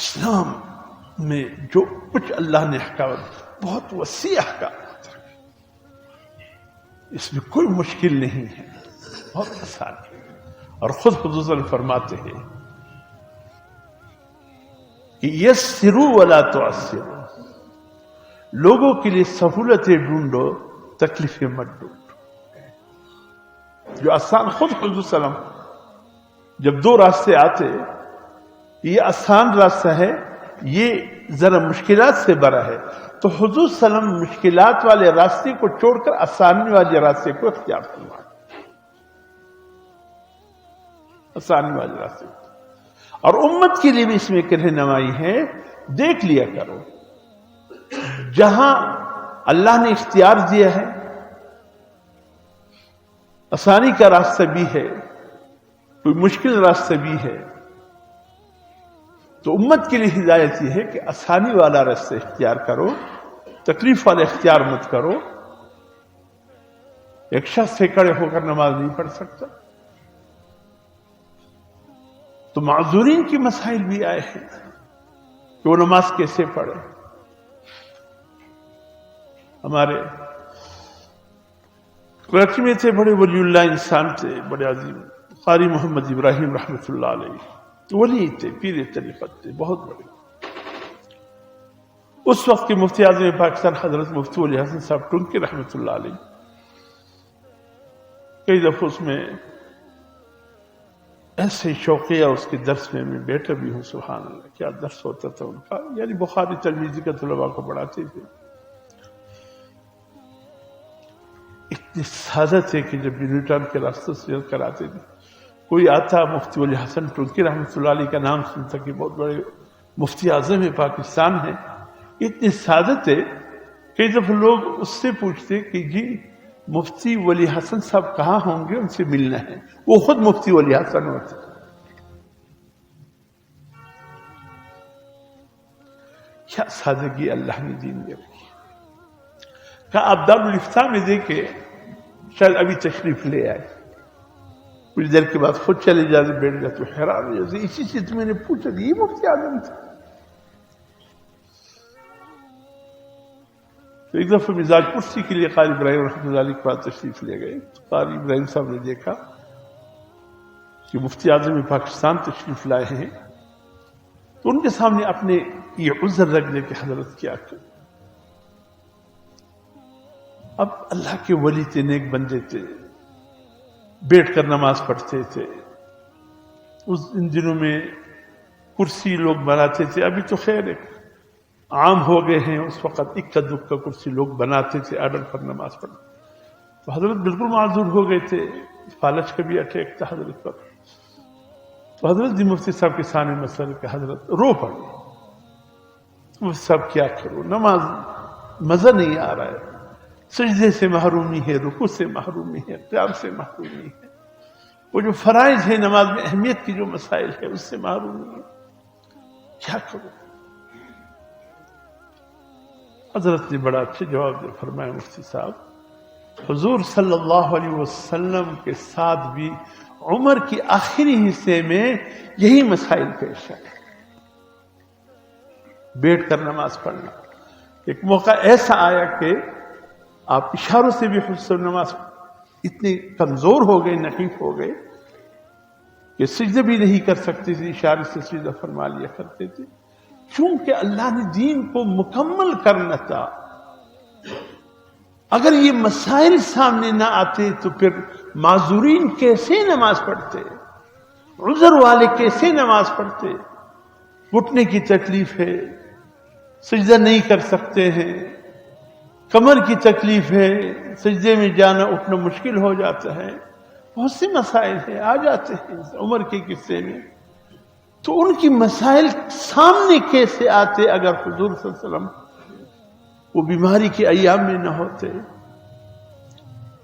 اسلام میں جو کچھ اللہ نے احکامات بہت وسیع احکامات رکھے، اس میں کوئی مشکل نہیں ہے، بہت آسان ہے۔ اور خود حضور صلی اللہ علیہ وسلم فرماتے ہیں کہ یسروا ولا تعسروا، لوگوں کے لیے سہولتیں ڈھونڈو، تکلیفیں مت ڈھونڈو۔ جو آسان، خود حضور صلی اللہ علیہ وسلم جب دو راستے آتے، یہ آسان راستہ ہے، یہ ذرا مشکلات سے بھرا ہے، تو حضور صلی اللہ علیہ وسلم مشکلات والے راستے کو چھوڑ کر آسانی والے راستے کو اختیار فرماتے، آسانی والے راستے۔ اور امت کے لیے بھی اس میں ایک رہنمائی ہے، دیکھ لیا کرو جہاں اللہ نے اختیار دیا ہے، آسانی کا راستہ بھی ہے، کوئی مشکل راستہ بھی ہے، تو امت کے لیے ہدایت یہ ہے کہ آسانی والا راستہ اختیار کرو، تکلیف والا اختیار مت کرو۔ ایک شخص سے کھڑے ہو کر نماز نہیں پڑھ سکتا، تو معذورین کی مسائل بھی آئے ہیں کہ وہ نماز کیسے پڑھے۔ ہمارے کراچی میں تھے، بڑے ولی اللہ انسان تھے، بڑے عظیم، قاری محمد ابراہیم رحمۃ اللہ علیہ، ولی تھے، پیر طریقت تھے، بہت بڑے۔ اس وقت کے مفتی اعظم پاکستان حضرت مفتی ولی حسن صاحب ٹنکی رحمۃ اللہ علیہ، کئی دفعہ اس میں ایسے شوقیہ اس کے درس میں بیٹھا بھی ہوں، سبحان اللہ کیا درس ہوتا تھا ان کا، یعنی بخاری ترمذی کا طلباء کو پڑھاتے تھے۔ اتنے سادہ تھے کہ جب نیوٹن کے راستوں سے کراتے تھے، کوئی آتا مفتی ولی حسن ٹنکی رحمۃ اللہ علیہ کا نام سنتا کہ بہت بڑے مفتی اعظم پاکستان ہیں، اتنے سادہ تھے، کئی دفعہ لوگ اس سے پوچھتے کہ جی مفتی ولی حسن صاحب کہاں ہوں گے، ان سے ملنا ہے، وہ خود مفتی ولی حسن ہوتے۔ کیا سادگی اللہ نے دین میں رکھی۔ کہا آپ دارالفتاح میں دیکھے، شاید ابھی تشریف لے آئے، کچھ دیر کے بعد خود چلے جاتے، بیٹھ جاتے، حیران ہو جاتے، اسی سے میں نے پوچھا کہ یہ مفتی اعظم تھا۔ تو ایک دفعہ مزاج پرسی کے لیے قاری ابراہیم رحمۃ اللہ علیہ کے پاس تشریف لے گئے، تو قاری ابراہیم صاحب نے دیکھا کہ مفتی اعظم پاکستان تشریف لائے ہیں، تو ان کے سامنے اپنے یہ عذر رکھ دے کہ حضرت کیا کریں، اب اللہ کے ولی تھے، نیک بندے تھے، بیٹھ کر نماز پڑھتے تھے، ان دنوں میں کرسی لوگ بناتے تھے، ابھی تو خیر ہے عام ہو گئے ہیں، اس وقت اکا دکا کرسی لوگ بناتے تھے آرڈر پر نماز پڑھنا، تو حضرت بالکل معذور ہو گئے تھے، فالج کا بھی اٹیک تھا حضرت پر، تو حضرت جی مفتی صاحب کے سامنے مسئلہ کہ حضرت رو پڑے، مفتی صاحب کیا کرو، نماز مزہ نہیں آ رہا ہے، سجدے سے محرومی ہے، رکوع سے محرومی ہے، قیام سے محرومی ہے، وہ جو فرائض ہے نماز میں اہمیت کی جو مسائل ہے اس سے محرومی ہے، کیا کرو۔ حضرت نے بڑا اچھا جواب دے، فرمایا مفتی صاحب حضور صلی اللہ علیہ وسلم کے ساتھ بھی عمر کی آخری حصے میں یہی مسائل پیش آئے، بیٹھ کر نماز پڑھنا۔ ایک موقع ایسا آیا کہ آپ اشاروں سے بھی حضور نماز اتنے کمزور ہو گئے، نحیف ہو گئے کہ سجدہ بھی نہیں کر سکتے تھے، اشارے سے سجدہ فرما لیا کرتے تھے، چونکہ اللہ نے دین کو مکمل کرنا تھا۔ اگر یہ مسائل سامنے نہ آتے تو پھر معذورین کیسے نماز پڑھتے، عذر والے کیسے نماز پڑھتے، گھٹنے کی تکلیف ہے، سجدہ نہیں کر سکتے ہیں، کمر کی تکلیف ہے، سجدے میں جانا اٹھنا مشکل ہو جاتا ہے، بہت سے مسائل ہیں آ جاتے ہیں عمر کے قصے میں، تو ان کی مسائل سامنے کیسے آتے اگر حضور صلی اللہ علیہ وسلم وہ بیماری کے ایام میں نہ ہوتے۔